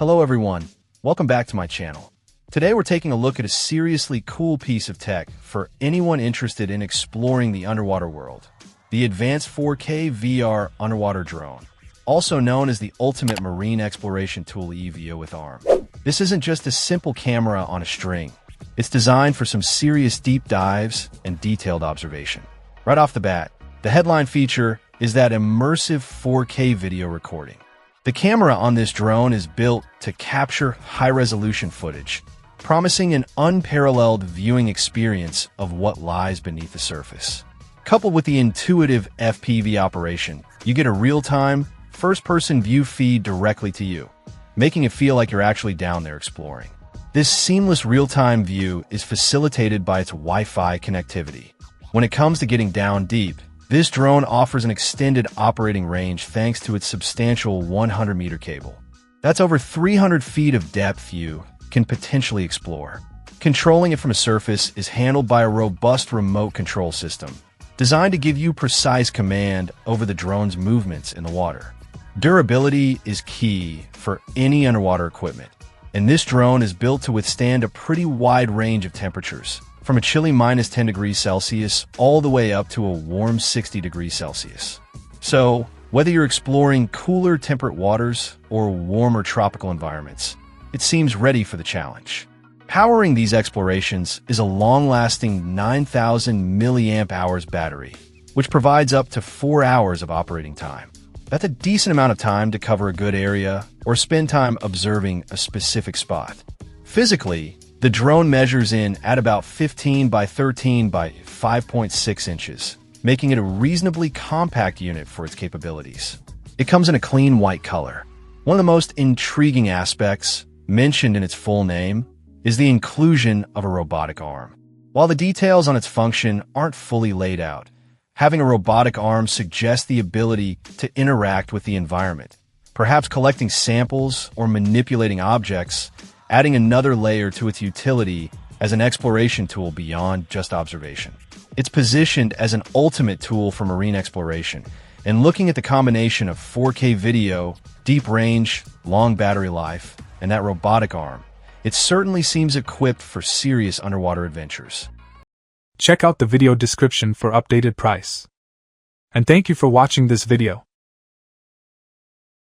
Hello everyone, welcome back to my channel. Today we're taking a look at a seriously cool piece of tech for anyone interested in exploring the underwater world. The Advanced 4K VR Underwater Drone, also known as the Ultimate Marine Exploration Tool EVO with ARM. This isn't just a simple camera on a string. It's designed for some serious deep dives and detailed observation. Right off the bat, the headline feature is that immersive 4K video recording. The camera on this drone is built to capture high-resolution footage, promising an unparalleled viewing experience of what lies beneath the surface. Coupled with the intuitive FPV operation, you get a real-time, first-person view feed directly to you, making it feel like you're actually down there exploring. This seamless real-time view is facilitated by its Wi-Fi connectivity. When it comes to getting down deep, this drone offers an extended operating range thanks to its substantial 100-meter cable. That's over 300 feet of depth you can potentially explore. Controlling it from a surface is handled by a robust remote control system, designed to give you precise command over the drone's movements in the water. Durability is key for any underwater equipment, and this drone is built to withstand a pretty wide range of temperatures, from a chilly -10 degrees Celsius all the way up to a warm 60 degrees Celsius. So, whether you're exploring cooler temperate waters or warmer tropical environments, it seems ready for the challenge. Powering these explorations is a long-lasting 9,000 milliamp hours battery, which provides up to 4 hours of operating time. That's a decent amount of time to cover a good area or spend time observing a specific spot. Physically, the drone measures in at about 15 by 13 by 5.6 inches, making it a reasonably compact unit for its capabilities. It comes in a clean white color. One of the most intriguing aspects, mentioned in its full name, is the inclusion of a robotic arm. While the details on its function aren't fully laid out, having a robotic arm suggests the ability to interact with the environment, perhaps collecting samples or manipulating objects, adding another layer to its utility as an exploration tool beyond just observation. It's positioned as an ultimate tool for marine exploration, and looking at the combination of 4K video, deep range, long battery life, and that robotic arm, it certainly seems equipped for serious underwater adventures. Check out the video description for updated price. And thank you for watching this video.